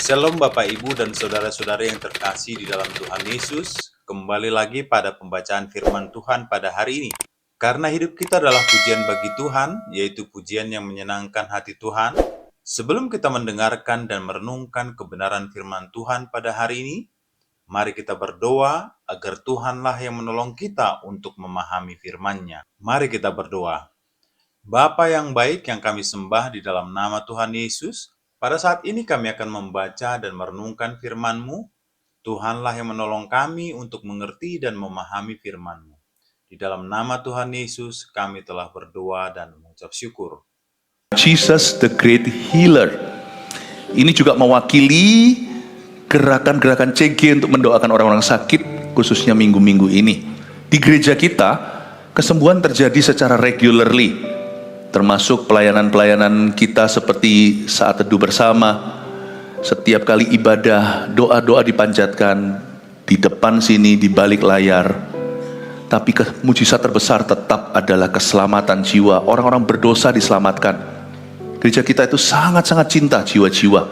Shalom Bapak Ibu dan Saudara-saudara yang terkasih di dalam Tuhan Yesus. Kembali lagi pada pembacaan firman Tuhan pada hari ini. Karena hidup kita adalah pujian bagi Tuhan, yaitu pujian yang menyenangkan hati Tuhan. Sebelum kita mendengarkan dan merenungkan kebenaran firman Tuhan pada hari ini, mari kita berdoa agar Tuhanlah yang menolong kita untuk memahami firman-Nya. Mari kita berdoa. Bapa yang baik yang kami sembah di dalam nama Tuhan Yesus, pada saat ini kami akan membaca dan merenungkan firman-Mu. Tuhanlah yang menolong kami untuk mengerti dan memahami firman-Mu. Di dalam nama Tuhan Yesus kami telah berdoa dan mengucap syukur. Jesus the Great Healer. Ini juga mewakili gerakan-gerakan CG untuk mendoakan orang-orang sakit, khususnya minggu-minggu ini. Di gereja kita, kesembuhan terjadi secara regularly, termasuk pelayanan-pelayanan kita seperti saat teduh bersama. Setiap kali ibadah, doa-doa dipanjatkan di depan sini, di balik layar. Tapi mujizat terbesar tetap adalah keselamatan jiwa. Orang-orang berdosa diselamatkan. Gereja kita itu sangat-sangat cinta jiwa-jiwa.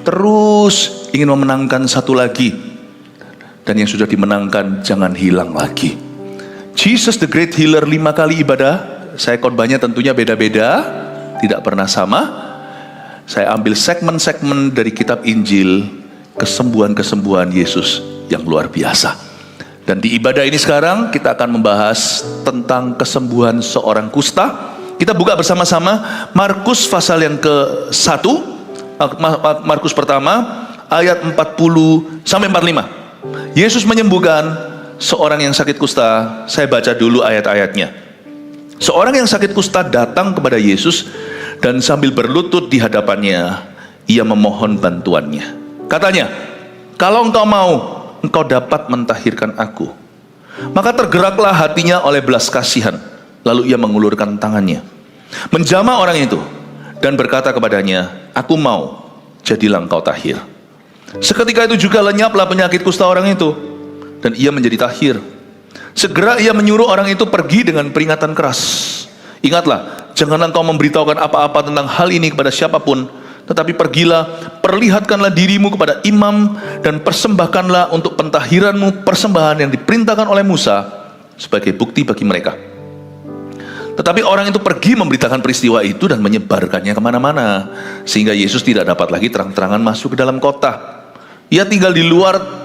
Terus ingin memenangkan satu lagi. Dan yang sudah dimenangkan jangan hilang lagi. Jesus the Great Healer, 5 kali ibadah. Saya khotbahnya tentunya beda-beda, tidak pernah sama. Saya ambil segmen-segmen dari kitab Injil, kesembuhan-kesembuhan Yesus yang luar biasa. Dan di ibadah ini sekarang kita akan membahas tentang kesembuhan seorang kusta. Kita buka bersama-sama Markus pasal yang ke-1, Markus pertama, ayat 40 sampai 45. Yesus menyembuhkan seorang yang sakit kusta. Saya baca dulu ayat-ayatnya. Seorang yang sakit kusta datang kepada Yesus dan sambil berlutut di hadapannya, ia memohon bantuannya. Katanya, "Kalau engkau mau, engkau dapat mentahirkan aku." Maka tergeraklah hatinya oleh belas kasihan. Lalu ia mengulurkan tangannya, menjamah orang itu dan berkata kepadanya, "Aku mau, jadilah engkau tahir." Seketika itu juga lenyaplah penyakit kusta orang itu dan ia menjadi tahir. Segera ia menyuruh orang itu pergi dengan peringatan keras. "Ingatlah, jangan engkau memberitahukan apa-apa tentang hal ini kepada siapapun, tetapi pergilah, perlihatkanlah dirimu kepada imam dan persembahkanlah untuk pentahiranmu persembahan yang diperintahkan oleh Musa sebagai bukti bagi mereka." Tetapi orang itu pergi memberitakan peristiwa itu dan menyebarkannya kemana-mana, sehingga Yesus tidak dapat lagi terang-terangan masuk ke dalam kota. Ia tinggal di luar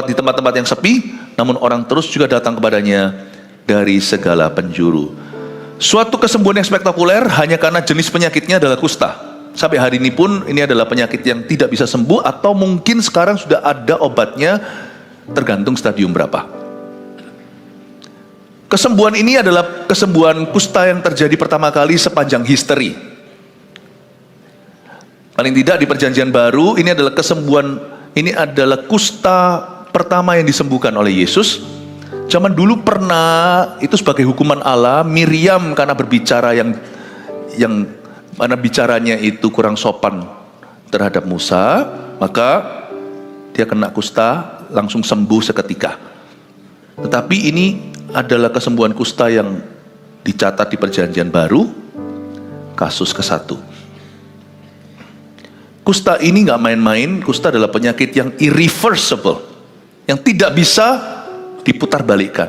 di tempat-tempat yang sepi, namun orang terus juga datang kepadanya dari segala penjuru. Suatu kesembuhan yang spektakuler hanya karena jenis penyakitnya adalah kusta. Sampai hari ini pun ini adalah penyakit yang tidak bisa sembuh, atau mungkin sekarang sudah ada obatnya, tergantung stadium berapa. Kesembuhan ini adalah kesembuhan kusta yang terjadi pertama kali sepanjang history. Paling tidak di Perjanjian Baru, ini adalah kusta pertama yang disembuhkan oleh Yesus. Zaman dulu pernah, itu sebagai hukuman Allah, Miriam karena berbicara yang mana bicaranya itu kurang sopan terhadap Musa, maka dia kena kusta, langsung sembuh seketika. Tetapi ini adalah kesembuhan kusta yang dicatat di Perjanjian Baru, kasus ke-1. Kusta ini gak main-main. Kusta adalah penyakit yang irreversible, yang tidak bisa diputar balikkan.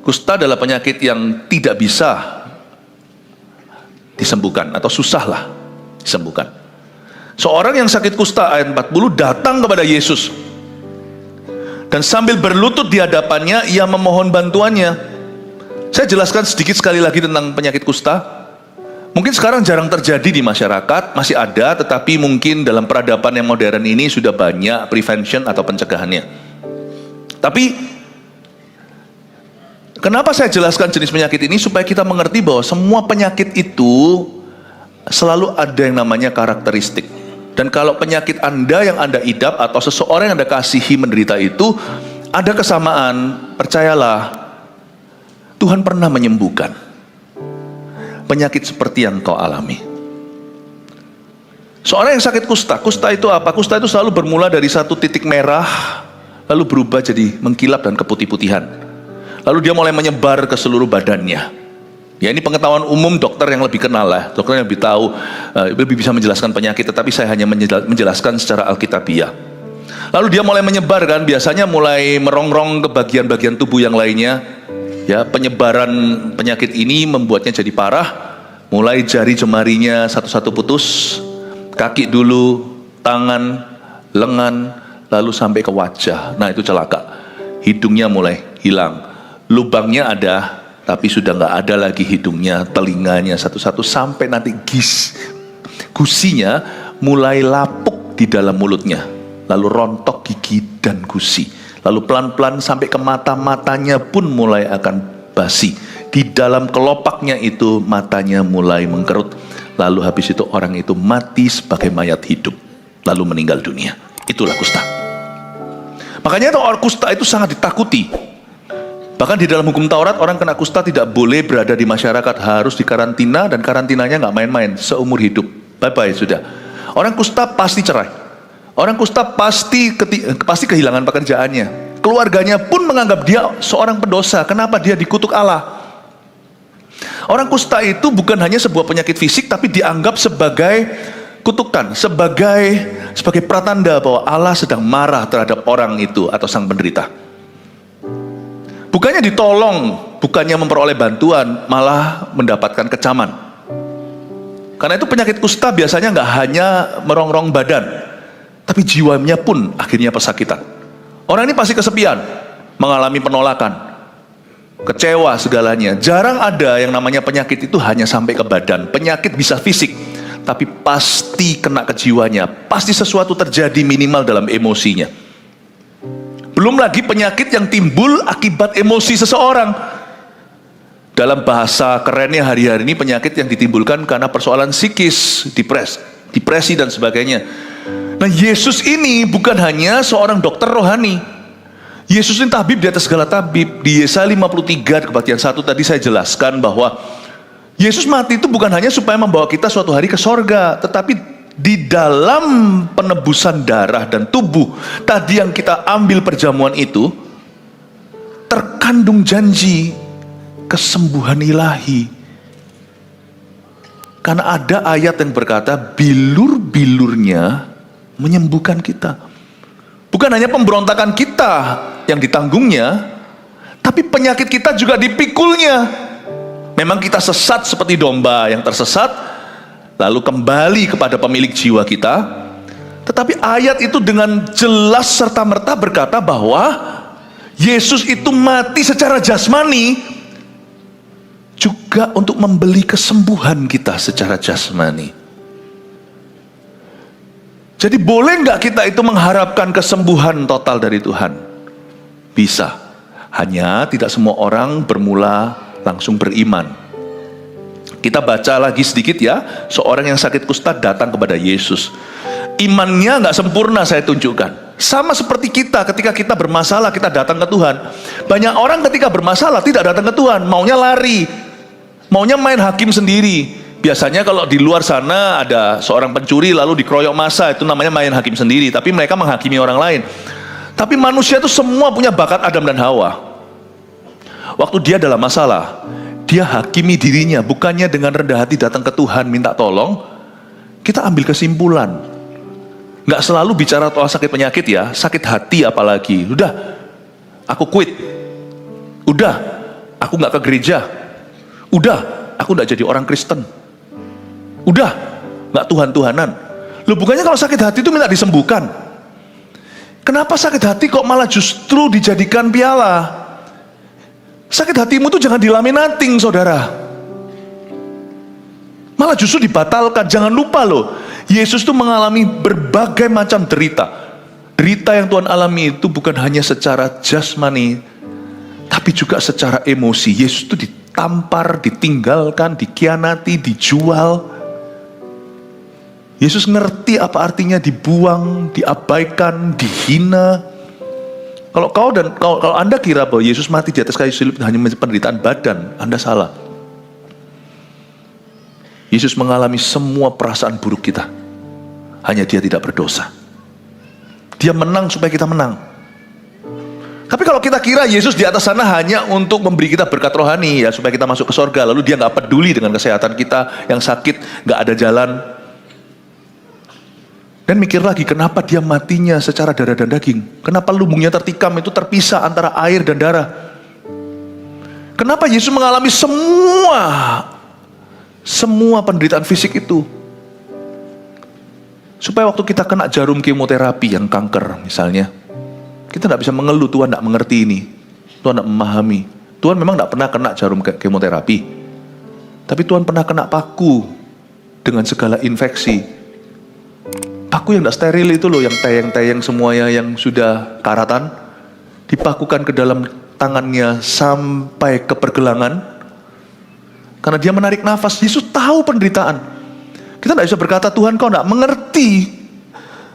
Kusta adalah penyakit yang tidak bisa disembuhkan, atau susahlah disembuhkan. Seorang yang sakit kusta, ayat 40, datang kepada Yesus dan sambil berlutut di hadapannya, ia memohon bantuannya. Saya jelaskan sedikit sekali lagi tentang penyakit kusta. Mungkin sekarang jarang terjadi di masyarakat, masih ada, tetapi mungkin dalam peradaban yang modern ini sudah banyak prevention atau pencegahannya. Tapi kenapa saya jelaskan jenis penyakit ini? Supaya kita mengerti bahwa semua penyakit itu selalu ada yang namanya karakteristik. Dan kalau penyakit Anda yang Anda idap atau seseorang yang Anda kasihi menderita itu ada kesamaan, percayalah, Tuhan pernah menyembuhkan penyakit seperti yang kau alami. Seorang yang sakit kusta, kusta itu apa? Kusta itu selalu bermula dari satu titik merah, lalu berubah jadi mengkilap dan keputih-putihan. Lalu dia mulai menyebar ke seluruh badannya. Ya ini pengetahuan umum dokter yang lebih kenal lah, dokter yang lebih tahu, lebih bisa menjelaskan penyakit, tetapi saya hanya menjelaskan secara alkitabiah. Lalu dia mulai menyebar kan, biasanya mulai merongrong ke bagian-bagian tubuh yang lainnya. Ya, penyebaran penyakit ini membuatnya jadi parah, mulai jari jemarinya satu-satu putus, kaki dulu, tangan, lengan, lalu sampai ke wajah. Nah itu celaka, hidungnya mulai hilang, lubangnya ada, tapi sudah nggak ada lagi hidungnya, telinganya satu-satu, sampai nanti gusinya mulai lapuk di dalam mulutnya, lalu rontok gigi dan gusi, lalu pelan-pelan sampai ke mata-matanya pun mulai akan basi, di dalam kelopaknya itu matanya mulai mengkerut, lalu habis itu orang itu mati sebagai mayat hidup, lalu meninggal dunia. Itulah kusta. Makanya orang kusta itu sangat ditakuti. Bahkan di dalam hukum Taurat, orang kena kusta tidak boleh berada di masyarakat, harus dikarantina, dan karantinanya nggak main-main, seumur hidup. Bye-bye sudah. Orang kusta pasti cerai. Orang kusta pasti kehilangan pekerjaannya. Keluarganya pun menganggap dia seorang pendosa. Kenapa? Dia dikutuk Allah. Orang kusta itu bukan hanya sebuah penyakit fisik, tapi dianggap sebagai kutukan, sebagai pratanda bahwa Allah sedang marah terhadap orang itu atau sang penderita. Bukannya ditolong, bukannya memperoleh bantuan, malah mendapatkan kecaman. Karena itu penyakit kusta biasanya nggak hanya merongrong badan, tapi jiwanya pun akhirnya pesakitan. Orang ini pasti kesepian, mengalami penolakan, kecewa segalanya. Jarang ada yang namanya penyakit itu hanya sampai ke badan. Penyakit bisa fisik, tapi pasti kena ke jiwanya. Pasti sesuatu terjadi minimal dalam emosinya. Belum lagi penyakit yang timbul akibat emosi seseorang. Dalam bahasa kerennya hari-hari ini, penyakit yang ditimbulkan karena persoalan psikis, depresi dan sebagainya. Nah, Yesus ini bukan hanya seorang dokter rohani. Yesus ini tabib di atas segala tabib. Di Yesaya 53 kebaktian 1 tadi saya jelaskan bahwa Yesus mati itu bukan hanya supaya membawa kita suatu hari ke sorga, tetapi di dalam penebusan darah dan tubuh tadi yang kita ambil perjamuan itu, terkandung janji kesembuhan ilahi. Karena ada ayat yang berkata bilur-bilurnya menyembuhkan kita. Bukan hanya pemberontakan kita yang ditanggungnya, tapi penyakit kita juga dipikulnya. Memang kita sesat seperti domba yang tersesat, lalu kembali kepada pemilik jiwa kita. Tetapi ayat itu dengan jelas serta-merta berkata bahwa Yesus itu mati secara jasmani juga untuk membeli kesembuhan kita secara jasmani. Jadi boleh nggak kita itu mengharapkan kesembuhan total dari Tuhan? Bisa. Hanya tidak semua orang bermula langsung beriman. Kita baca lagi sedikit ya, seorang yang sakit kusta datang kepada Yesus. Imannya nggak sempurna, saya tunjukkan. Sama seperti kita, ketika kita bermasalah, kita datang ke Tuhan. Banyak orang ketika bermasalah tidak datang ke Tuhan, maunya lari, maunya main hakim sendiri. Biasanya kalau di luar sana ada seorang pencuri lalu dikeroyok massa, itu namanya main hakim sendiri, tapi mereka menghakimi orang lain. Tapi manusia itu semua punya bakat Adam dan Hawa. Waktu dia dalam masalah, dia hakimi dirinya, bukannya dengan rendah hati datang ke Tuhan minta tolong. Kita ambil kesimpulan. Nggak selalu bicara soal sakit penyakit ya, sakit hati apalagi. Udah, aku quit. Udah, aku nggak ke gereja. Udah, aku nggak jadi orang Kristen. Udah, nggak Tuhan-Tuhanan. Loh, bukannya kalau sakit hati itu minta disembuhkan? Kenapa sakit hati kok malah justru dijadikan piala? Sakit hatimu tuh jangan dilaminating, saudara. Malah justru dibatalkan. Jangan lupa loh, Yesus tuh mengalami berbagai macam derita. Derita yang Tuhan alami itu bukan hanya secara jasmani, tapi juga secara emosi. Yesus tuh ditampar, ditinggalkan, dikhianati, dijual. Yesus ngerti apa artinya dibuang, diabaikan, dihina. Kalau Anda kira bahwa Yesus mati di atas kayu salib hanya penderitaan badan, Anda salah. Yesus mengalami semua perasaan buruk kita. Hanya Dia tidak berdosa. Dia menang supaya kita menang. Tapi kalau kita kira Yesus di atas sana hanya untuk memberi kita berkat rohani ya, supaya kita masuk ke sorga, lalu dia nggak peduli dengan kesehatan kita yang sakit, nggak ada jalan. Dan mikir lagi, kenapa dia matinya secara darah dan daging? Kenapa lubungnya tertikam itu terpisah antara air dan darah? Kenapa Yesus mengalami semua penderitaan fisik itu? Supaya waktu kita kena jarum kemoterapi yang kanker misalnya, kita tidak bisa mengeluh, Tuhan tidak mengerti ini, Tuhan tidak memahami. Tuhan memang tidak pernah kena jarum kemoterapi, tapi Tuhan pernah kena paku dengan segala infeksi. Paku yang tidak steril itu loh, yang tayang-tayang semuanya yang sudah karatan, dipakukan ke dalam tangannya sampai ke pergelangan, karena dia menarik nafas. Yesus tahu penderitaan. Kita tidak bisa berkata, Tuhan kau tidak mengerti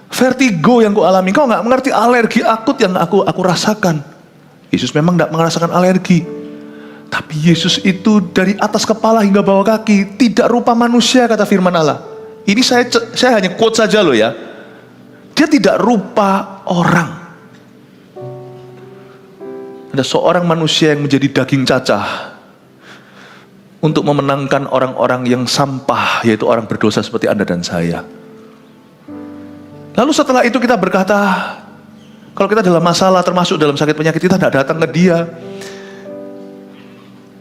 vertigo yang kau alami, kau tidak mengerti alergi akut yang aku rasakan. Yesus memang tidak merasakan alergi, tapi Yesus itu dari atas kepala hingga bawah kaki tidak rupa manusia, kata firman Allah. Ini saya hanya quote saja loh ya. Dia tidak rupa orang. Ada seorang manusia yang menjadi daging cacah untuk memenangkan orang-orang yang sampah, yaitu orang berdosa seperti Anda dan saya. Lalu setelah itu kita berkata, kalau kita dalam masalah, termasuk dalam sakit penyakit, kita tidak datang ke dia.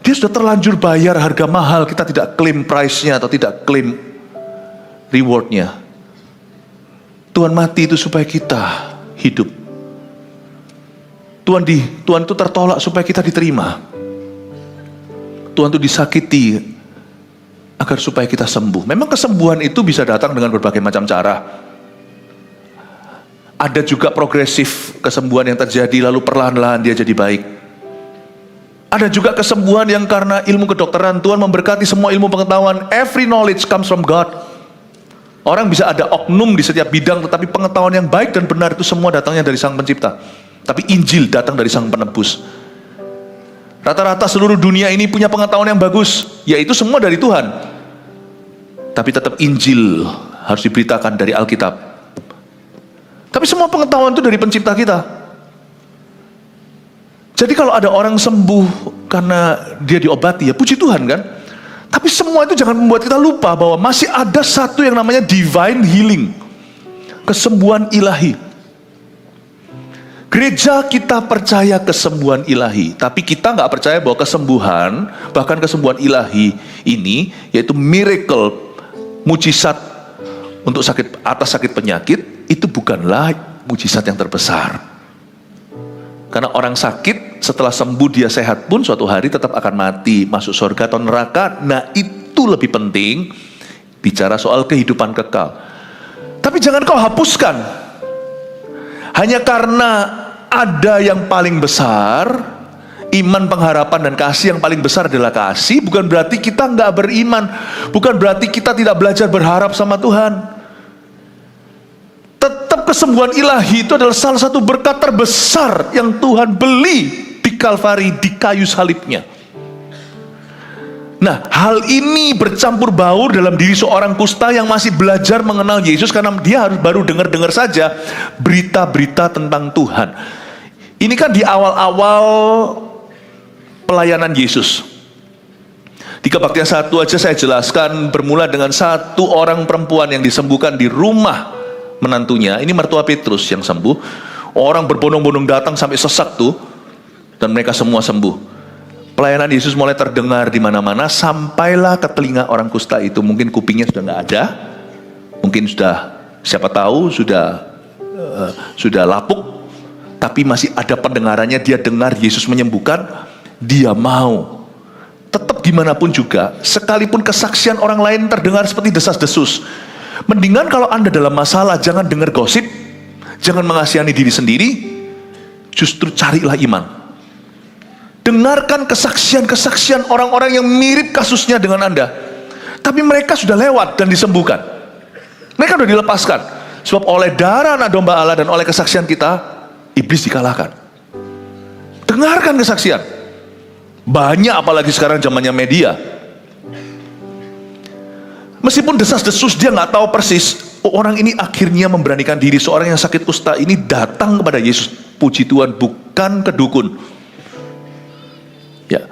Dia sudah terlanjur bayar harga mahal, kita tidak claim price-nya atau tidak claim reward-nya. Tuhan mati itu supaya kita hidup. Tuhan itu tertolak supaya kita diterima. Tuhan itu disakiti agar supaya kita sembuh. Memang kesembuhan itu bisa datang dengan berbagai macam cara. Ada juga progresif kesembuhan yang terjadi lalu perlahan-lahan dia jadi baik. Ada juga kesembuhan yang karena ilmu kedokteran, Tuhan memberkati semua ilmu pengetahuan. Every knowledge comes from God. Orang bisa ada oknum di setiap bidang, tetapi pengetahuan yang baik dan benar itu semua datangnya dari Sang Pencipta. Tapi Injil datang dari Sang Penebus. Rata-rata seluruh dunia ini punya pengetahuan yang bagus, yaitu semua dari Tuhan. Tapi tetap Injil harus diberitakan dari Alkitab. Tapi semua pengetahuan itu dari Pencipta kita. Jadi kalau ada orang sembuh karena dia diobati, ya puji Tuhan kan. Tapi semua itu jangan membuat kita lupa bahwa masih ada satu yang namanya divine healing, kesembuhan ilahi. Gereja kita percaya kesembuhan ilahi, tapi kita nggak percaya bahwa kesembuhan, bahkan kesembuhan ilahi ini, yaitu miracle, mujizat untuk atas sakit penyakit, itu bukanlah mujizat yang terbesar. Karena orang sakit setelah sembuh dia sehat pun suatu hari tetap akan mati, masuk surga atau neraka. Nah itu lebih penting, bicara soal kehidupan kekal. Tapi jangan kau hapuskan hanya karena ada yang paling besar, iman, pengharapan dan kasih. Yang paling besar adalah kasih. Bukan berarti kita nggak beriman, bukan berarti kita tidak belajar berharap sama Tuhan. Tetap kesembuhan ilahi itu adalah salah satu berkat terbesar yang Tuhan beli di Kalvari, di kayu salibnya. Nah, hal ini bercampur baur dalam diri seorang kusta yang masih belajar mengenal Yesus, karena dia harus baru dengar-dengar saja berita-berita tentang Tuhan. Ini kan di awal-awal pelayanan Yesus. Di Kebaktian 1 aja saya jelaskan, bermula dengan satu orang perempuan yang disembuhkan di rumah menantunya. Ini mertua Petrus yang sembuh. Orang berbondong-bondong datang sampai sesak tuh, dan mereka semua sembuh. Pelayanan Yesus mulai terdengar di mana-mana, sampailah ke telinga orang kusta itu. Mungkin kupingnya sudah nggak ada, mungkin sudah, siapa tahu sudah lapuk, tapi masih ada pendengarannya. Dia dengar Yesus menyembuhkan, dia mau. Tetap dimanapun juga, sekalipun kesaksian orang lain terdengar seperti desas-desus, mendingan kalau Anda dalam masalah, jangan dengar gosip, jangan mengasihani diri sendiri, justru carilah iman. Dengarkan kesaksian-kesaksian orang-orang yang mirip kasusnya dengan Anda, tapi mereka sudah lewat dan disembuhkan. Mereka sudah dilepaskan. Sebab oleh darah anak domba Allah dan oleh kesaksian kita, iblis dikalahkan. Dengarkan kesaksian. Banyak, apalagi sekarang zamannya media. Meskipun desas-desus, dia nggak tahu persis. Orang ini akhirnya memberanikan diri. Seorang yang sakit kusta ini datang kepada Yesus. puji Tuhan, bukan ke dukun. Ya.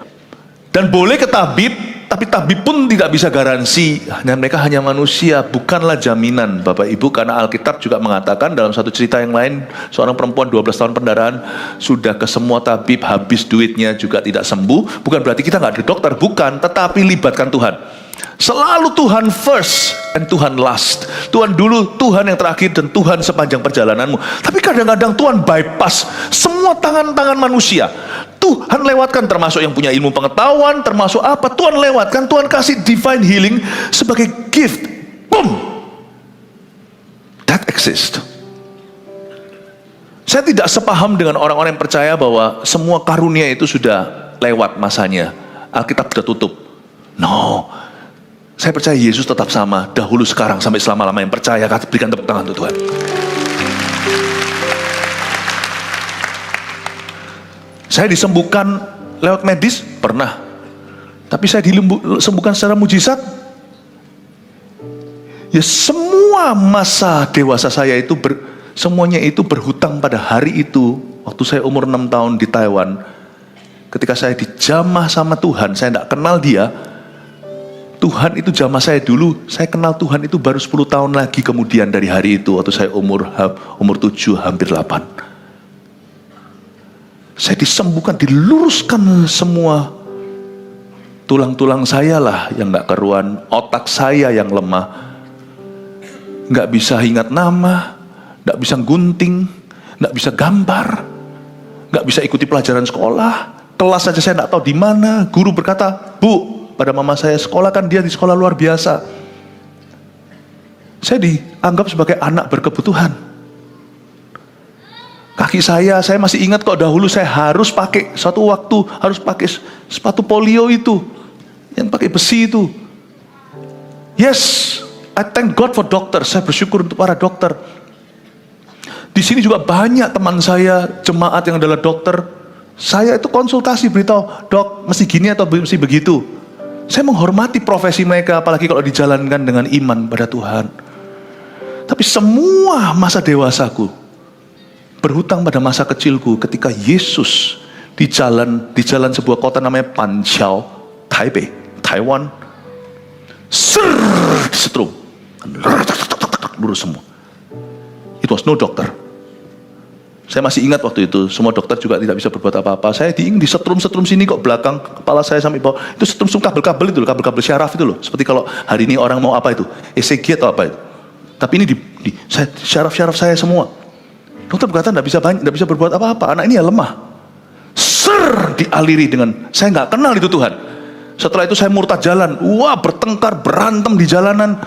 Dan boleh ke tabib, tapi tabib pun tidak bisa garansi. Mereka hanya manusia, bukanlah jaminan Bapak Ibu. Karena Alkitab juga mengatakan dalam satu cerita yang lain, seorang perempuan 12 tahun pendarahan, sudah ke semua tabib, habis duitnya juga tidak sembuh. Bukan berarti kita nggak ada dokter, bukan. Tetapi libatkan Tuhan. Selalu Tuhan first dan Tuhan last. Tuhan dulu, Tuhan yang terakhir, dan Tuhan sepanjang perjalananmu. Tapi kadang-kadang Tuhan bypass semua tangan-tangan manusia. Tuhan lewatkan, termasuk yang punya ilmu pengetahuan, termasuk apa, Tuhan lewatkan. Tuhan kasih divine healing sebagai gift. Boom. That exists. Saya tidak sepaham dengan orang-orang yang percaya bahwa semua karunia itu sudah lewat masanya. Alkitab sudah tutup. No. Saya percaya Yesus tetap sama, dahulu, sekarang, sampai selama-lama. Yang percaya, berikan tepuk tangan untuk Tuhan. Saya disembuhkan lewat medis, pernah. Tapi saya disembuhkan secara mujizat. Ya, semua masa dewasa saya itu, semuanya itu berhutang pada hari itu. Waktu saya umur 6 tahun di Taiwan, ketika saya dijamah sama Tuhan, saya tidak kenal dia. Tuhan itu jamah saya dulu, saya kenal Tuhan itu baru 10 tahun lagi kemudian dari hari itu, waktu saya umur 7, hampir 8. Saya disembuhkan, diluruskan semua tulang-tulang saya lah yang gak keruan, otak saya yang lemah, gak bisa ingat nama, gak bisa gunting, gak bisa gambar, gak bisa ikuti pelajaran sekolah, kelas saja saya gak tahu di mana. Guru berkata, "Bu," pada mama saya, "sekolah kan dia di sekolah luar biasa." Saya dianggap sebagai anak berkebutuhan. Kaki saya masih ingat kok, dahulu saya harus pakai, suatu waktu harus pakai sepatu polio itu, yang pakai besi itu. Yes, I thank God for dokter. Saya bersyukur untuk para dokter. Di sini juga banyak teman saya, jemaat yang adalah dokter. Saya itu konsultasi, beritahu, "Dok, mesti gini atau mesti begitu?" Saya menghormati profesi mereka, apalagi kalau dijalankan dengan iman pada Tuhan. Tapi semua masa dewasaku berhutang pada masa kecilku ketika Yesus di jalan sebuah kota namanya Panqiao, Taipei, Taiwan, disetrum, lurus semua. It was no doctor. Saya masih ingat waktu itu, semua dokter juga tidak bisa berbuat apa-apa. Saya disetrum sini kok, belakang kepala saya sampai bawah. Itu setrum kabel-kabel itu loh, kabel-kabel syaraf itu loh. Seperti kalau hari ini orang mau apa itu, ECG atau apa itu. Tapi ini syaraf-syaraf saya semua. Dokter berkata tidak bisa berbuat apa-apa. Anak ini ya lemah. Dialiri dengan, saya nggak kenal itu Tuhan. Setelah itu saya murtad jalan. Wah, bertengkar, berantem di jalanan,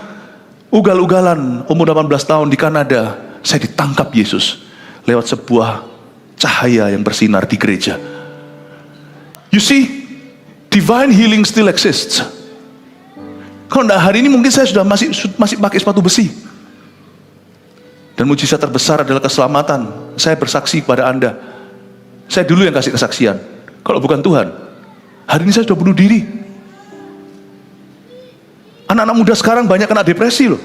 ugal-ugalan. Umur 18 tahun di Kanada, saya ditangkap Yesus lewat sebuah cahaya yang bersinar di gereja. You see, divine healing still exists. Kalau tidak hari ini mungkin saya sudah masih pakai sepatu besi. Dan mujizat terbesar adalah keselamatan. Saya bersaksi kepada Anda, saya dulu yang kasih kesaksian. Kalau bukan Tuhan, hari ini saya sudah bunuh diri. Anak-anak muda sekarang banyak kena depresi loh.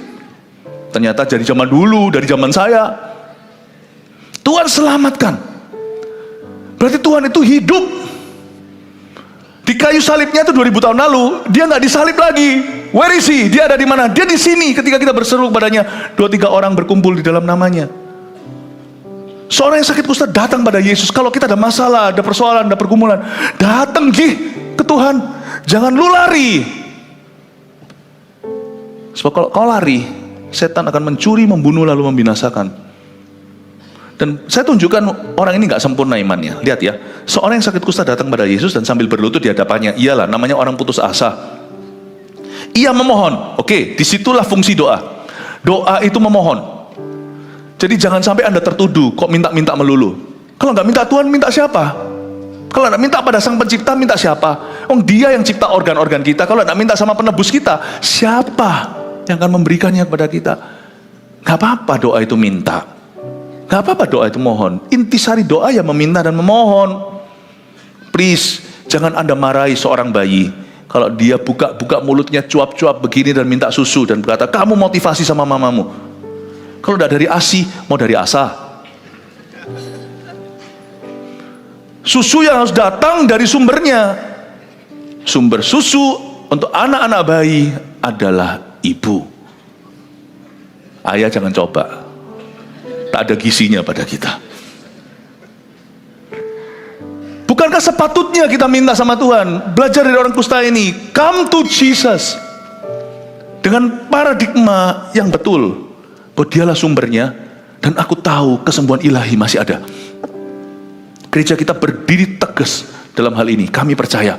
Ternyata dari zaman dulu, dari zaman saya. Tuhan selamatkan. Berarti Tuhan itu hidup. Di kayu salibnya itu 2000 tahun lalu, dia nggak disalib lagi. Where is he? Dia ada di mana? Dia di sini ketika kita berseru kepadanya. 2-3 orang berkumpul di dalam namanya. Seorang yang sakit kusta datang pada Yesus. Kalau kita ada masalah, ada persoalan, ada pergumulan, datang ke Tuhan. Jangan lu lari. Sebab kalau kau lari, setan akan mencuri, membunuh, lalu membinasakan. Dan saya tunjukkan orang ini gak sempurna imannya. Lihat ya, seorang yang sakit kusta datang pada Yesus dan sambil berlutut di hadapannya. Iyalah, namanya orang putus asa. Ia memohon. Oke, disitulah fungsi doa. Doa itu memohon. Jadi jangan sampai Anda tertuduh, kok minta-minta melulu. Kalau gak minta Tuhan, minta siapa? Kalau gak minta pada Sang Pencipta, minta siapa? Dia yang cipta organ-organ kita. Kalau gak minta sama penebus kita, siapa yang akan memberikannya kepada kita? Gak apa-apa doa itu minta. Gak apa-apa doa itu mohon. Intisari doa ya meminta dan memohon. Please, jangan Anda marahi seorang bayi kalau dia buka mulutnya cuap-cuap begini dan minta susu dan berkata, "Kamu motivasi sama mamamu." Kalau tidak dari ASI, mau dari ASA. Susu yang harus datang dari sumbernya. Sumber susu untuk anak-anak bayi adalah ibu. Ayah jangan coba. Tak ada gizinya pada kita. Bukankah sepatutnya kita minta sama Tuhan, belajar dari orang kusta ini, come to Jesus, dengan paradigma yang betul, bahwa dialah sumbernya, dan aku tahu kesembuhan ilahi masih ada. Gereja kita berdiri tegas dalam hal ini, kami percaya.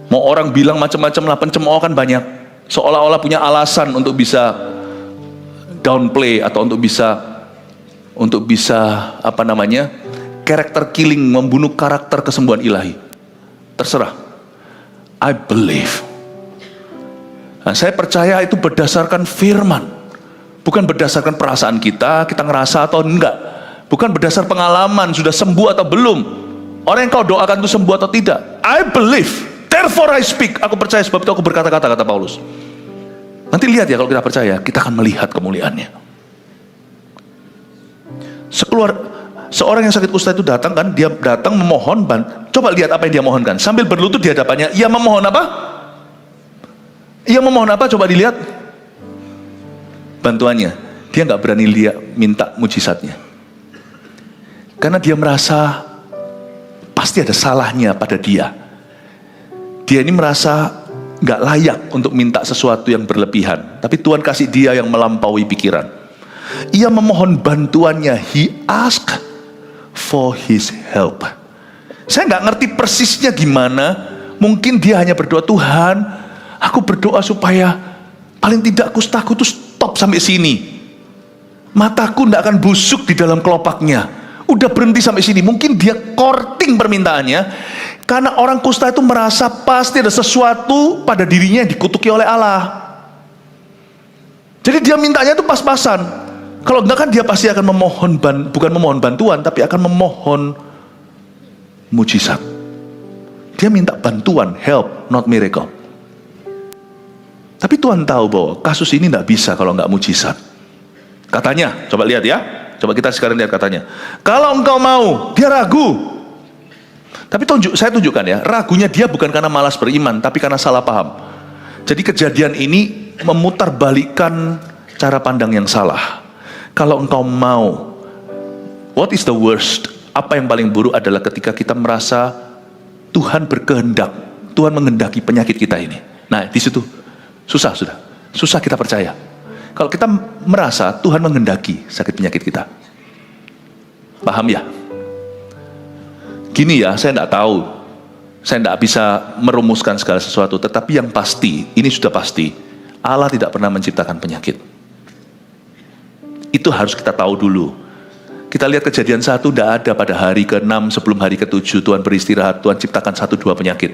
Mau orang bilang macam-macam lah, pencemooh kan banyak, seolah-olah punya alasan untuk bisa downplay, atau untuk bisa apa namanya, character killing, membunuh karakter kesembuhan ilahi. Terserah. I believe. Nah, saya percaya itu berdasarkan firman. Bukan berdasarkan perasaan kita ngerasa atau enggak. Bukan berdasar pengalaman, sudah sembuh atau belum. Orang yang kau doakan itu sembuh atau tidak. I believe, therefore I speak. Aku percaya, sebab itu aku berkata-kata, kata Paulus. Nanti lihat ya, kalau kita percaya, kita akan melihat kemuliaannya. Seorang yang sakit kusta itu datang kan, dia datang memohon, coba lihat apa yang dia mohonkan. Sambil berlutut di hadapannya, ia memohon apa? Ia memohon apa? Coba dilihat. Bantuannya. Dia nggak berani minta mujizatnya. Karena dia merasa pasti ada salahnya pada dia. Dia ini merasa nggak layak untuk minta sesuatu yang berlebihan. Tapi Tuhan kasih dia yang melampaui pikiran. Ia memohon bantuannya. He asked for his help. Saya nggak ngerti persisnya gimana. Mungkin dia hanya berdoa, Tuhan, aku berdoa supaya paling tidak kustaku itu stop sampai sini. Mataku nggak akan busuk di dalam kelopaknya. Udah berhenti sampai sini. Mungkin dia korting permintaannya karena orang kusta itu merasa pasti ada sesuatu pada dirinya yang dikutuki oleh Allah. Jadi dia mintanya itu pas-pasan. Kalau enggak kan dia pasti akan memohon, bukan memohon bantuan, tapi akan memohon mujizat. Dia minta bantuan, help, not miracle. Tapi Tuhan tahu bahwa kasus ini tidak bisa kalau enggak mujizat. Katanya, coba lihat ya. Coba kita sekarang lihat katanya. Kalau engkau mau, dia ragu. Tapi saya tunjukkan ya, ragunya dia bukan karena malas beriman, tapi karena salah paham. Jadi kejadian ini memutarbalikkan cara pandang yang salah. Kalau engkau mau, what is the worst? Apa yang paling buruk adalah ketika kita merasa Tuhan berkehendak, Tuhan menghendaki penyakit kita ini. Nah, di situ susah kita percaya. Kalau kita merasa Tuhan menghendaki sakit penyakit kita, paham ya? Gini ya, saya tidak tahu, saya tidak bisa merumuskan segala sesuatu, tetapi yang pasti, ini sudah pasti, Allah tidak pernah menciptakan penyakit. Itu harus kita tahu dulu. Kita lihat kejadian 1, tidak ada pada hari ke-6 sebelum hari ke-7 Tuhan beristirahat, Tuhan ciptakan 1-2 penyakit.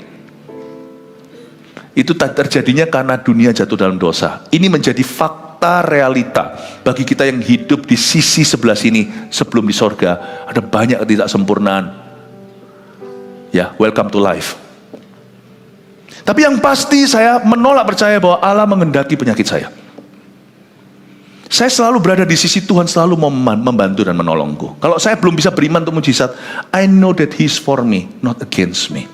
Itu terjadinya karena dunia jatuh dalam dosa. Ini menjadi fakta realita bagi kita yang hidup di sisi sebelah sini. Sebelum di sorga ada banyak ketidaksempurnaan. Ya, welcome to life. Tapi yang pasti saya menolak percaya bahwa Allah menghendaki penyakit saya. Saya selalu berada di sisi Tuhan, selalu membantu dan menolongku. Kalau saya belum bisa beriman untuk mujizat, I know that He's for me, not against me.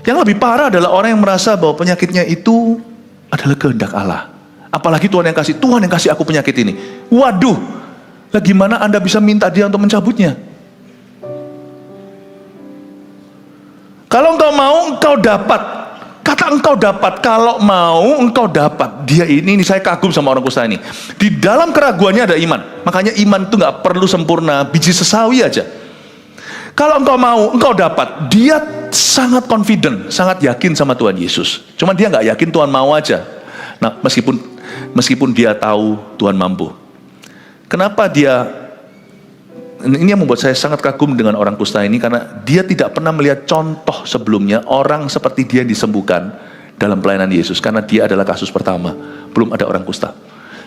Yang lebih parah adalah orang yang merasa bahwa penyakitnya itu adalah kehendak Allah. Apalagi Tuhan yang kasih aku penyakit ini. Waduh, lah gimana Anda bisa minta dia untuk mencabutnya? Kalau engkau mau, engkau dapat. Kata engkau dapat, kalau mau engkau dapat. Dia ini saya kagum sama orang kusta ini. Di dalam keraguannya ada iman. Makanya iman itu gak perlu sempurna, biji sesawi aja. Kalau engkau mau, engkau dapat. Dia sangat confident, sangat yakin sama Tuhan Yesus. Cuma dia gak yakin Tuhan mau aja. Nah, meskipun dia tahu Tuhan mampu. Kenapa dia... Ini yang membuat saya sangat kagum dengan orang kusta ini, karena dia tidak pernah melihat contoh sebelumnya orang seperti dia yang disembuhkan dalam pelayanan Yesus, karena dia adalah kasus pertama, belum ada orang kusta.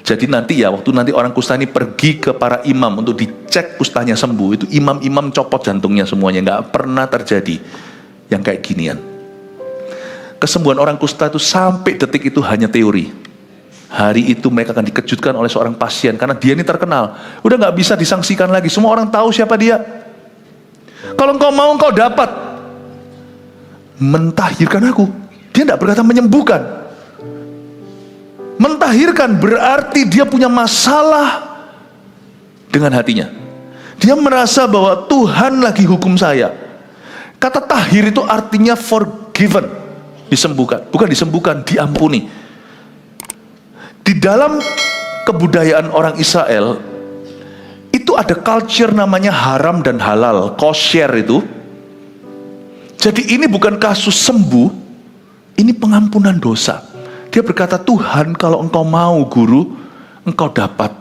Jadi nanti orang kusta ini pergi ke para imam untuk dicek kustanya sembuh, itu imam-imam copot jantungnya semuanya, nggak pernah terjadi yang kayak ginian. Kesembuhan orang kusta itu sampai detik itu hanya teori. Hari itu mereka akan dikejutkan oleh seorang pasien karena dia ini terkenal. Udah gak bisa disangsikan lagi. Semua orang tahu siapa dia. Kalau engkau mau, engkau dapat mentahirkan aku. Dia tidak berkata menyembuhkan. Mentahirkan berarti dia punya masalah dengan hatinya. Dia merasa bahwa Tuhan lagi hukum saya. Kata tahir itu artinya forgiven, disembuhkan. Bukan disembuhkan, diampuni. Di dalam kebudayaan orang Israel itu ada culture namanya haram dan halal, kosher itu. Jadi ini bukan kasus sembuh, ini pengampunan dosa. Dia berkata, Tuhan kalau engkau mau guru, engkau dapat.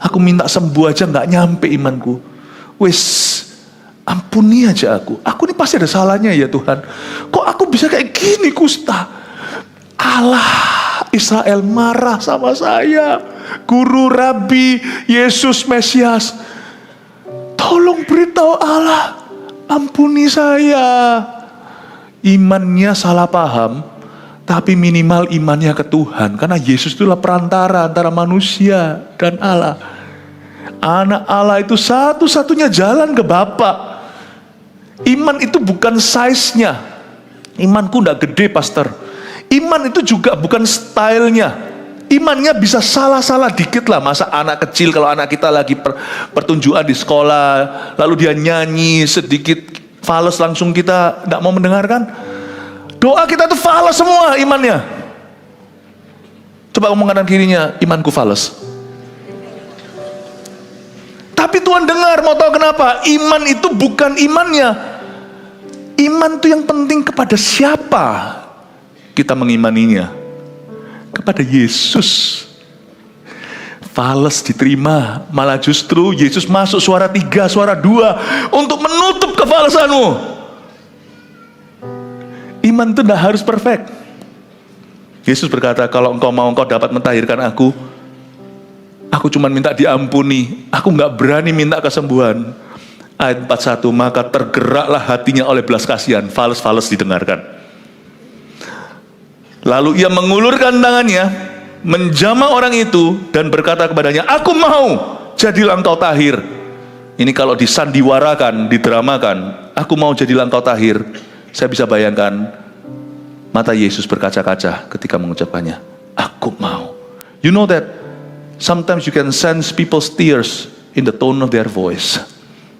Aku minta sembuh aja gak nyampe imanku. Wis, ampuni aja aku. Aku ini pasti ada salahnya ya Tuhan. Kok aku bisa kayak gini Kusta? Allah Israel marah sama saya. Guru, Rabi, Yesus, Mesias. Tolong beritahu Allah, ampuni saya. Imannya salah paham, tapi minimal imannya ke Tuhan. Karena Yesus itulah perantara antara manusia dan Allah. Anak Allah itu satu-satunya jalan ke Bapa. Iman itu bukan size-nya. Imanku enggak gede, pastor. Iman itu juga bukan stylenya. Imannya bisa salah-salah dikit lah. Masa anak kecil, kalau anak kita lagi pertunjukan di sekolah, lalu dia nyanyi sedikit fales, langsung kita enggak mau mendengarkan. Doa kita tuh fales semua imannya. Coba ngomong kanan kirinya, imanku fales. Tapi Tuhan dengar, mau tahu kenapa? Iman itu bukan imannya. Iman itu yang penting kepada siapa kita mengimaninya. Kepada Yesus. Fales diterima, malah justru Yesus masuk suara 3, suara 2 untuk menutup kefalesanmu. Iman itu tidak harus perfect. Yesus berkata, kalau engkau mau, engkau dapat mentahirkan aku. Aku cuma minta diampuni. Aku gak berani minta kesembuhan. Ayat 41, maka tergeraklah hatinya oleh belas kasihan. Fales-fales didengarkan. Lalu ia mengulurkan tangannya, menjamah orang itu, dan berkata kepadanya, aku mau, jadilah engkau tahir. Ini kalau disandiwarakan, didramakan, aku mau jadilah engkau tahir. Saya bisa bayangkan mata Yesus berkaca-kaca ketika mengucapkannya, aku mau. You know that sometimes you can sense people's tears in the tone of their voice.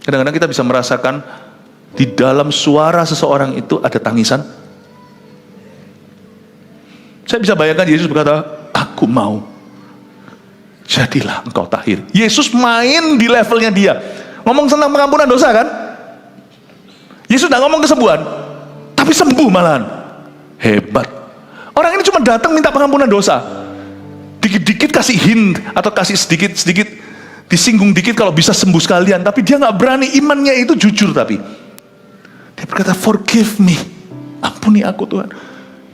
Kadang-kadang kita bisa merasakan di dalam suara seseorang itu ada tangisan. Saya bisa bayangkan Yesus berkata, aku mau, jadilah engkau tahir. Yesus main di levelnya dia. Ngomong tentang pengampunan dosa kan? Yesus tidak ngomong kesembuhan, tapi sembuh malahan. Hebat. Orang ini cuma datang minta pengampunan dosa. Dikit-dikit kasih hint atau kasih sedikit-sedikit disinggung dikit kalau bisa sembuh sekalian, tapi dia nggak berani. Imannya itu jujur, tapi dia berkata, forgive me, ampuni aku Tuhan.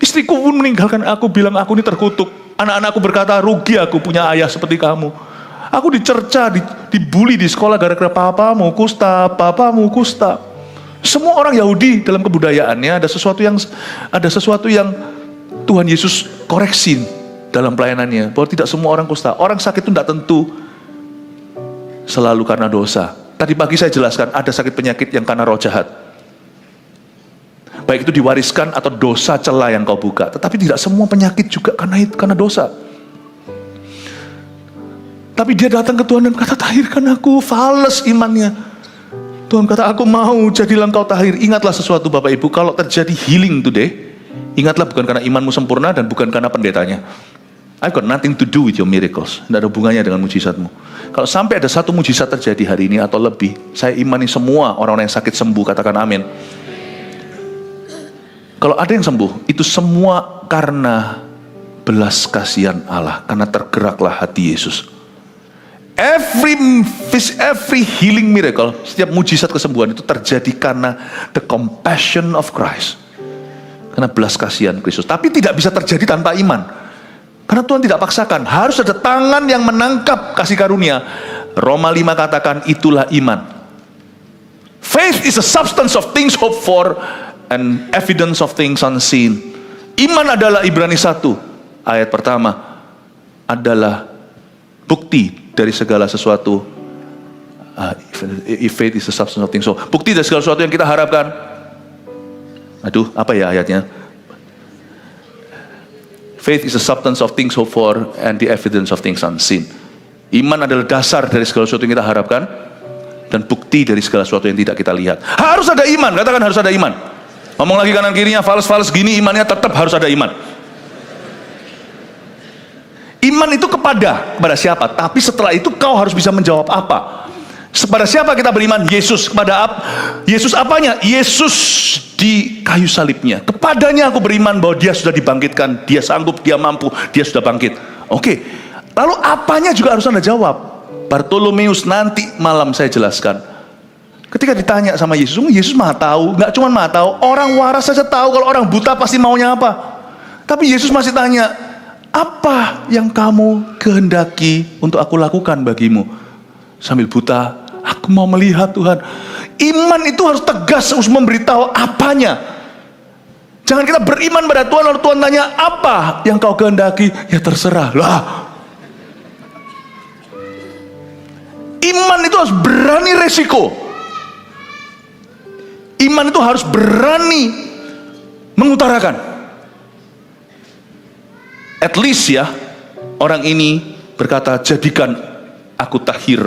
Istriku pun meninggalkan aku, bilang aku ini terkutuk. Anak-anakku berkata, rugi aku punya ayah seperti kamu. Aku dicerca, dibully di sekolah gara-gara papamu kusta. Semua orang Yahudi dalam kebudayaannya ada sesuatu yang Tuhan Yesus koreksi dalam pelayanannya, bahwa tidak semua orang kusta. Orang sakit itu tidak tentu selalu karena dosa. Tadi pagi saya jelaskan, ada sakit penyakit yang karena roh jahat. Baik itu diwariskan atau dosa celah yang kau buka. Tetapi tidak semua penyakit juga karena dosa. Tapi dia datang ke Tuhan dan kata, tahirkan aku. Fales imannya. Tuhan kata, aku mau, jadilah engkau tahir. Ingatlah sesuatu Bapak Ibu, kalau terjadi healing today, ingatlah bukan karena imanmu sempurna dan bukan karena pendetanya. I've got nothing to do with your miracles. Tidak ada hubungannya dengan mujizatmu. Kalau sampai ada satu mujizat terjadi hari ini atau lebih, saya imani semua orang-orang yang sakit sembuh. Katakan amin. Kalau ada yang sembuh, itu semua karena belas kasihan Allah, karena tergeraklah hati Yesus. Every healing miracle, setiap mujizat kesembuhan itu terjadi karena the compassion of Christ, karena belas kasihan Kristus. Tapi tidak bisa terjadi tanpa iman, karena Tuhan tidak paksakan. Harus ada tangan yang menangkap kasih karunia. Roma 5 katakan, itulah iman. Faith is a substance of things hoped for and evidence of things unseen. Iman adalah Ibrani 1 ayat pertama, adalah bukti dari segala sesuatu If faith is the substance of things. So, bukti dari segala sesuatu yang kita harapkan. Aduh, apa ya ayatnya? Faith is the substance of things hoped for and the evidence of things unseen. Iman adalah dasar dari segala sesuatu yang kita harapkan dan bukti dari segala sesuatu yang tidak kita lihat. Harus ada iman, katakan harus ada iman. Ngomong lagi kanan kirinya, fals-fals gini, imannya tetap harus ada iman. Iman itu kepada siapa? Tapi setelah itu kau harus bisa menjawab apa? Kepada siapa kita beriman? Yesus. Kepada Yesus apanya? Yesus di kayu salibnya. Kepadanya aku beriman bahwa dia sudah dibangkitkan, dia sanggup, dia mampu, dia sudah bangkit. Oke. Lalu apanya juga harus Anda jawab. Bartolomeus, nanti malam saya jelaskan. Ketika ditanya sama Yesus, Yesus maha tahu. Nggak cuma maha tahu, orang waras saja tahu kalau orang buta pasti maunya apa. Tapi Yesus masih tanya, apa yang kamu kehendaki untuk aku lakukan bagimu? Sambil buta, aku mau melihat Tuhan. Iman itu harus tegas, harus memberitahu apanya. Jangan kita beriman pada Tuhan lalu Tuhan tanya, apa yang kau kehendaki? Ya terserah lah. Iman itu harus berani resiko. Iman itu harus berani mengutarakan. At least ya, orang ini berkata, jadikan aku tahir.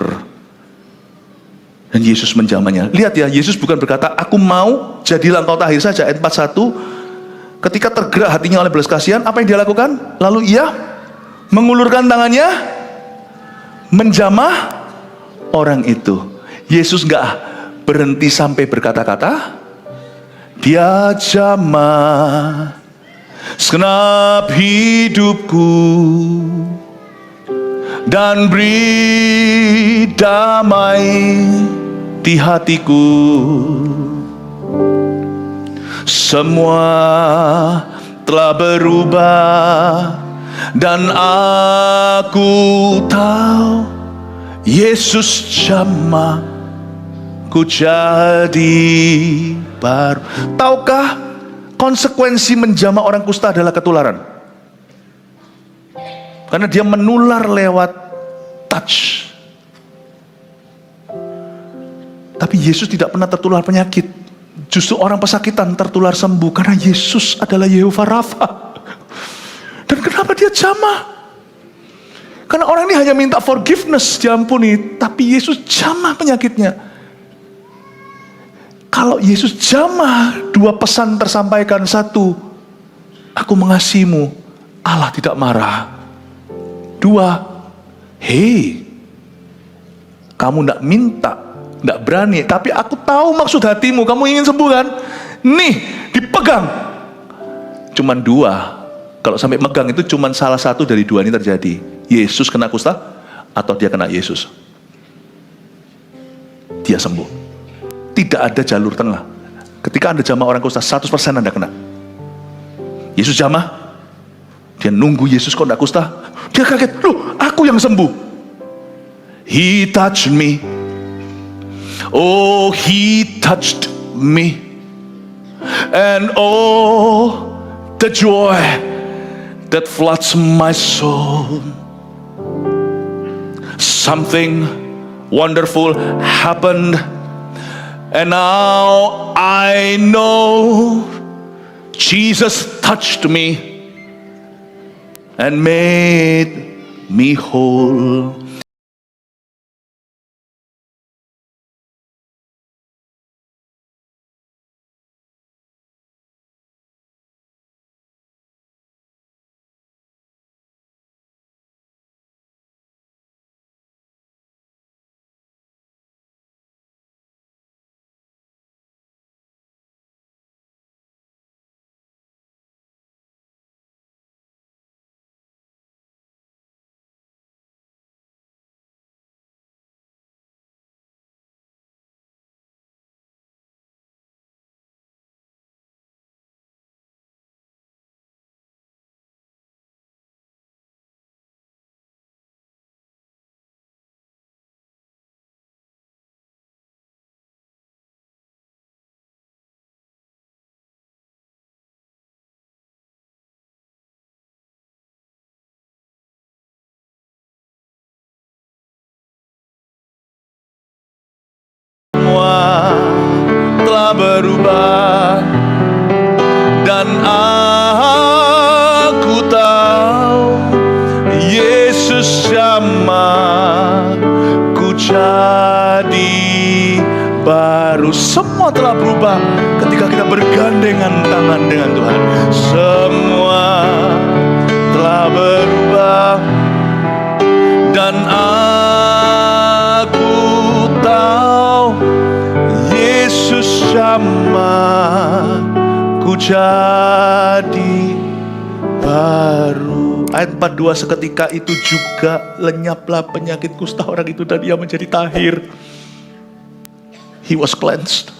Dan Yesus menjamahnya. Lihat ya, Yesus bukan berkata, aku mau jadilah engkau tahir saja. Ayat 41, ketika tergerak hatinya oleh belas kasihan, apa yang dia lakukan? Lalu ia mengulurkan tangannya, menjamah orang itu. Yesus enggak berhenti sampai berkata-kata, dia jamah segenap hidupku dan beri damai di hatiku. Semua telah berubah dan aku tahu Yesus jamah ku jadi baru. Tahukah konsekuensi menjamah orang kusta adalah ketularan? Karena dia menular lewat touch. Tapi Yesus tidak pernah tertular penyakit. Justru orang pesakitan tertular sembuh karena Yesus adalah Yehova Rafa. Dan kenapa dia jamah? Karena orang ini hanya minta forgiveness, diampuni, tapi Yesus jamah penyakitnya. Kalau Yesus jamah, dua pesan tersampaikan. Satu, aku mengasihimu, Allah tidak marah. Dua, hei, kamu tidak minta, tidak berani, tapi aku tahu maksud hatimu, kamu ingin sembuh kan? Nih, dipegang. Cuman dua, kalau sampai megang itu cuman salah satu dari dua ini terjadi. Yesus kena kusta, atau dia kena Yesus. Dia sembuh. Tidak ada jalur tengah. Ketika Anda jamah orang kusta, 100% Anda kena. Yesus jamah, dia nunggu Yesus kok tidak kusta. Dia kaget, loh aku yang sembuh. He touched me. Oh, he touched me. And oh, the joy that floods my soul. Something wonderful happened. And now I know Jesus touched me and made me whole. telah berubah, dan aku tahu Yesus jamaku jadi baru. Semua telah berubah ketika kita bergandengan tangan dengan Tuhan. Semua telah berubah, dan aku tahu Yesus jamaku jadi baru. Ayat 42, seketika itu juga lenyaplah penyakit kusta orang itu dan ia menjadi tahir. He was cleansed.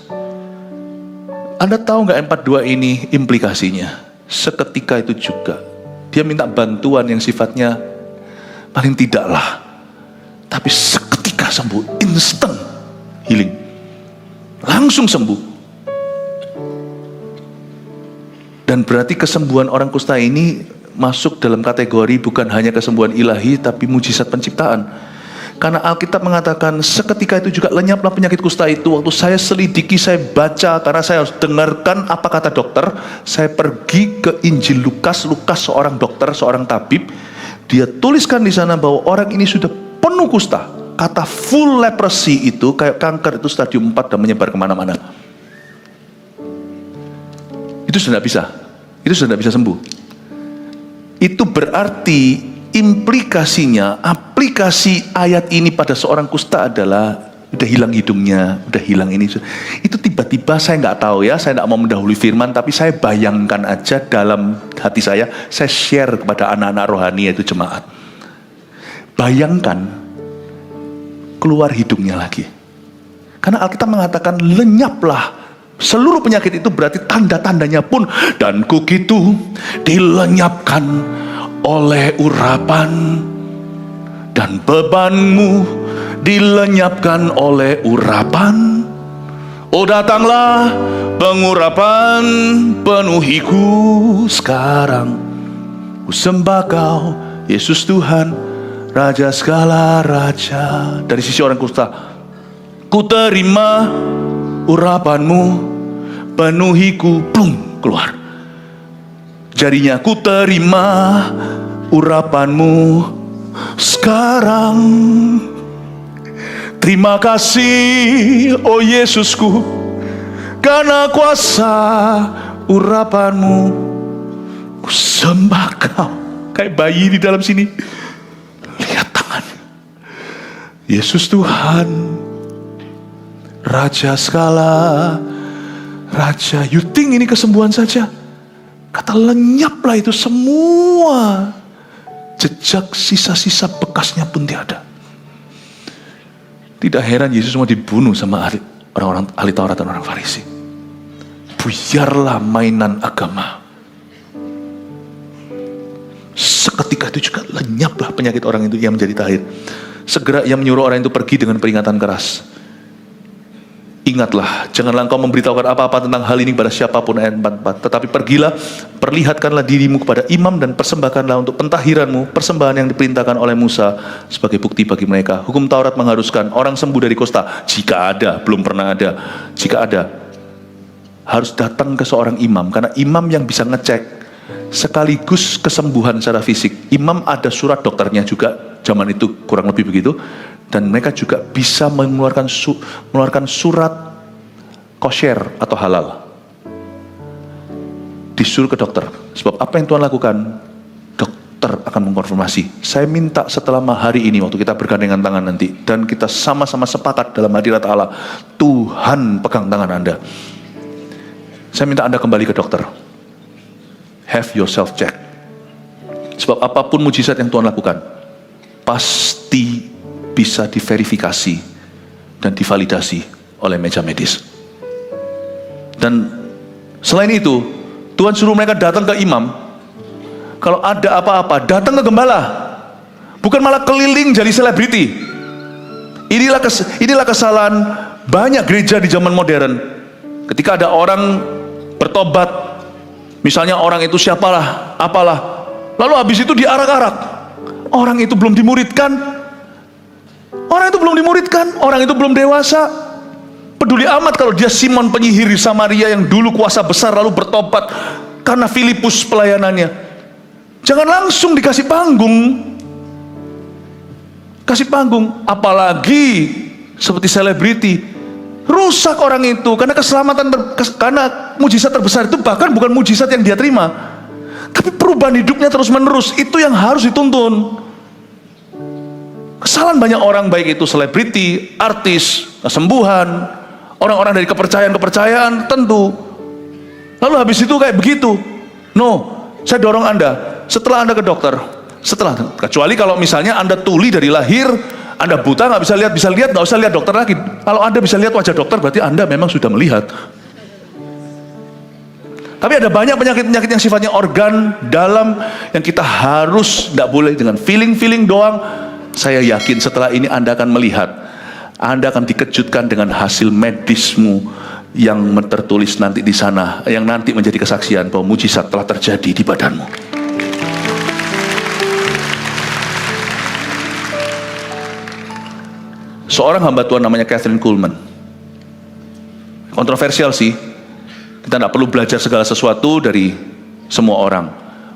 Anda tahu nggak ayat 42 ini implikasinya? Seketika itu juga dia minta bantuan yang sifatnya paling tidaklah, tapi seketika sembuh, instant healing, langsung sembuh. Dan berarti kesembuhan orang kusta ini masuk dalam kategori bukan hanya kesembuhan ilahi, tapi mujizat penciptaan. Karena Alkitab mengatakan seketika itu juga lenyaplah penyakit kusta itu. Waktu saya selidiki, saya baca, karena saya harus dengarkan apa kata dokter. Saya pergi ke Injil Lukas. Lukas seorang dokter, seorang tabib. Dia tuliskan di sana bahwa orang ini sudah penuh kusta. Kata full leprosy itu kayak kanker, itu stadium 4 dan menyebar kemana-mana. Itu sudah tidak bisa sembuh. Itu berarti implikasinya, aplikasi ayat ini pada seorang kusta adalah udah hilang hidungnya, udah hilang ini. Itu tiba-tiba, saya nggak tahu ya, saya nggak mau mendahului firman, tapi saya bayangkan aja dalam hati saya share kepada anak-anak rohani yaitu jemaat. Bayangkan keluar hidungnya lagi. Karena Alkitab mengatakan lenyaplah. Seluruh penyakit itu berarti tanda-tandanya pun, dan kuk itu dilenyapkan oleh urapan, dan bebanmu dilenyapkan oleh urapan. Oh datanglah pengurapan, penuhiku sekarang. Ku sembah kau Yesus Tuhan, Raja segala raja. Dari sisi orang kusta, ku terima urapanmu, penuhiku, plung, keluar. Jarinya, ku terima urapanmu sekarang. Terima kasih, oh Yesusku, karena kuasa urapanmu. Ku sembah kau. Kayak bayi di dalam sini. Lihat tangan. Yesus Tuhan, Raja segala raja. You think ini kesembuhan saja? Kata lenyaplah itu semua. Jejak sisa-sisa bekasnya pun tiada. Tidak heran Yesus mau dibunuh sama orang-orang ahli Taurat dan orang Farisi. Buyarlah mainan agama. Seketika itu juga lenyaplah penyakit orang itu yang menjadi tahir. Segera ia menyuruh orang itu pergi dengan peringatan keras. Ingatlah, janganlah engkau memberitahukan apa-apa tentang hal ini kepada siapapun. Ayat 44. Tetapi pergilah, perlihatkanlah dirimu kepada imam dan persembahkanlah untuk pentahiranmu persembahan yang diperintahkan oleh Musa sebagai bukti bagi mereka. Hukum Taurat mengharuskan orang sembuh dari kusta, jika ada, belum pernah ada. Jika ada, harus datang ke seorang imam, karena imam yang bisa ngecek sekaligus kesembuhan secara fisik. Imam ada surat dokternya juga, zaman itu kurang lebih begitu. Dan mereka juga bisa mengeluarkan surat kosher atau halal. Disuruh ke dokter. Sebab apa yang Tuhan lakukan, dokter akan mengkonfirmasi. Saya minta setelah hari ini, waktu kita bergandengan tangan nanti, dan kita sama-sama sepakat dalam hadirat Allah, Tuhan pegang tangan Anda. Saya minta Anda kembali ke dokter. Have yourself check. Sebab apapun mujizat yang Tuhan lakukan, pasti bisa diverifikasi dan divalidasi oleh meja medis. Dan selain itu, Tuhan suruh mereka datang ke imam. Kalau ada apa-apa, datang ke gembala. Bukan malah keliling jadi selebriti. Inilah kesalahan banyak gereja di zaman modern. Ketika ada orang bertobat, misalnya orang itu siapalah, apalah, lalu habis itu diarak-arak. Orang itu belum dimuridkan. Orang itu belum dewasa. peduli amat kalau dia Simon penyihir di Samaria yang dulu kuasa besar lalu bertobat karena Filipus pelayanannya. Jangan langsung dikasih panggung. Kasih panggung, apalagi seperti selebriti. Rusak orang itu karena keselamatan, karena mujizat terbesar itu bahkan bukan mujizat yang dia terima, tapi perubahan hidupnya terus menerus. Itu yang harus dituntun. Kesalahan banyak orang, baik itu selebriti, artis, kesembuhan, orang-orang dari kepercayaan tentu. Lalu habis itu kayak begitu. No, saya dorong Anda, setelah Anda ke dokter, kecuali kalau misalnya Anda tuli dari lahir, Anda buta, nggak bisa lihat, nggak usah lihat dokter lagi. Kalau Anda bisa lihat wajah dokter, berarti Anda memang sudah melihat. Tapi ada banyak penyakit-penyakit yang sifatnya organ dalam yang kita harus, tidak boleh dengan feeling doang. Saya yakin setelah ini Anda akan melihat, Anda akan dikejutkan dengan hasil medismu yang tertulis nanti di sana, yang nanti menjadi kesaksian bahwa mujizat telah terjadi di badanmu. Seorang hamba Tuhan namanya Kathryn Kuhlman. Kontroversial sih. Kita tidak perlu belajar segala sesuatu dari semua orang.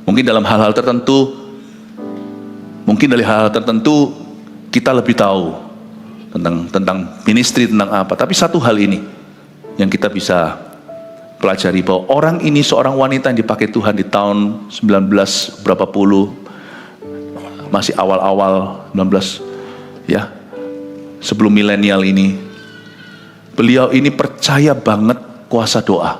Mungkin dalam hal-hal tertentu, kita lebih tahu tentang ministry, tentang apa. Tapi satu hal ini yang kita bisa pelajari, bahwa orang ini seorang wanita yang dipakai Tuhan di tahun 19 berapa puluh, masih awal-awal 19 ya, sebelum milenial ini. Beliau ini percaya banget kuasa doa,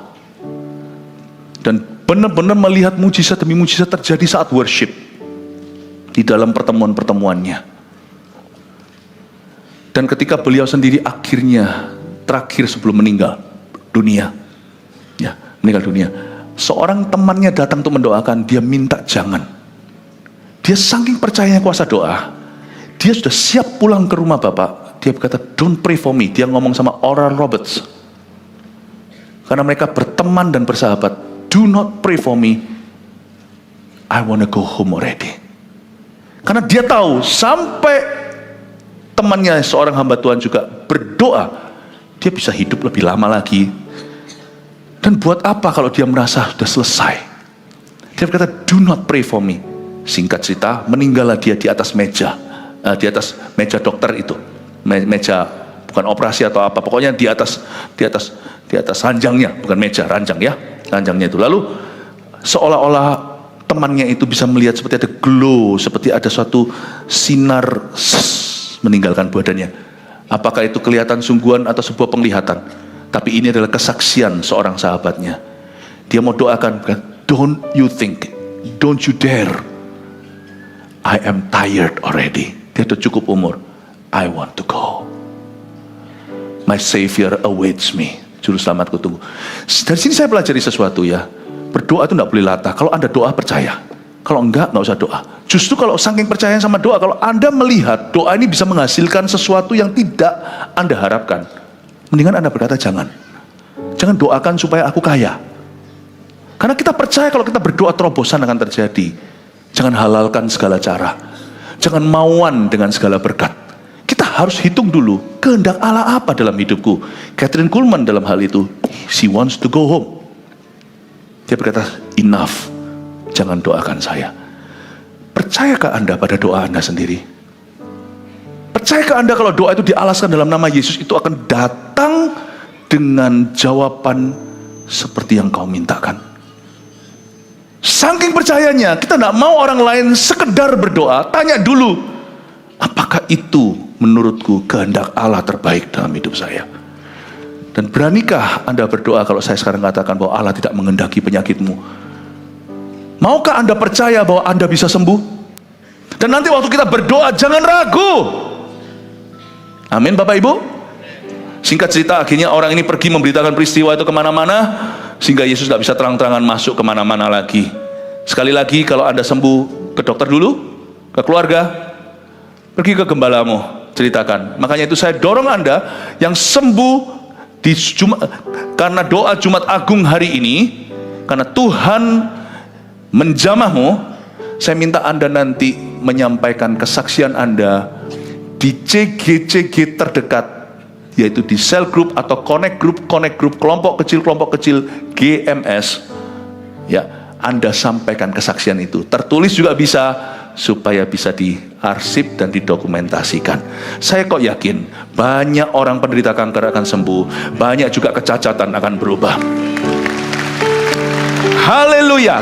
dan benar-benar melihat mujizat demi mujizat terjadi saat worship di dalam pertemuan-pertemuannya. Dan ketika beliau sendiri akhirnya terakhir sebelum meninggal dunia, seorang temannya datang untuk mendoakan, dia minta jangan. Dia saking percayanya kuasa doa, dia sudah siap pulang ke rumah Bapak. Dia berkata, don't pray for me. Dia ngomong sama Oral Roberts, karena mereka berteman dan bersahabat. Do not pray for me, I wanna go home already. Karena dia tahu sampai temannya seorang hamba Tuhan juga berdoa, dia bisa hidup lebih lama lagi. Dan buat apa kalau dia merasa sudah selesai? Dia berkata, do not pray for me. Singkat cerita, meninggallah dia di atas meja, dokter itu, meja bukan operasi atau apa, pokoknya di atas ranjangnya, bukan meja, ranjangnya itu. Lalu seolah-olah temannya itu bisa melihat seperti ada glow, seperti ada suatu sinar meninggalkan badannya. Apakah itu kelihatan sungguhan atau sebuah penglihatan? Tapi ini adalah kesaksian seorang sahabatnya. Dia mau doakan, don't you think, don't you dare, I am tired already. Dia sudah cukup umur, I want to go, my Savior awaits me, Juru Selamatku tunggu. Dari sini saya pelajari sesuatu ya. Berdoa itu tidak boleh latah. Kalau Anda doa, percaya. Kalau enggak usah doa. Justru kalau saking percaya sama doa, kalau Anda melihat doa ini bisa menghasilkan sesuatu yang tidak Anda harapkan, mendingan Anda berkata jangan doakan supaya aku kaya. Karena kita percaya kalau kita berdoa terobosan akan terjadi. Jangan halalkan segala cara, jangan mauan dengan segala berkat. Kita harus hitung dulu, kehendak Allah apa dalam hidupku. Kathryn Kuhlman dalam hal itu, she wants to go home. Dia berkata, enough, jangan doakan saya. Percayakah Anda pada doa Anda sendiri? Percayakah Anda kalau doa itu dialaskan dalam nama Yesus, itu akan datang dengan jawaban seperti yang kau mintakan? Saking percayanya, kita tidak mau orang lain sekedar berdoa. Tanya dulu, apakah itu menurutku kehendak Allah terbaik dalam hidup saya? Dan beranikah Anda berdoa kalau saya sekarang katakan bahwa Allah tidak menghendaki penyakitmu? Maukah Anda percaya bahwa Anda bisa sembuh? Dan nanti waktu kita berdoa, jangan ragu. Amin Bapak Ibu. Singkat cerita, akhirnya orang ini pergi memberitakan peristiwa itu kemana-mana, sehingga Yesus tidak bisa terang-terangan masuk kemana-mana lagi. Sekali lagi, kalau Anda sembuh, ke dokter dulu, ke keluarga, pergi ke gembalamu, ceritakan. Makanya itu saya dorong Anda yang sembuh karena doa Jumat Agung hari ini, karena Tuhan menjamahmu, saya minta Anda nanti menyampaikan kesaksian Anda di CG terdekat yaitu di sel group atau connect group, kelompok kecil GMS, ya, Anda sampaikan kesaksian itu. Tertulis juga bisa, supaya bisa diarsip dan didokumentasikan. Saya kok yakin banyak orang penderita kanker akan sembuh, banyak juga kecacatan akan berubah. Haleluya.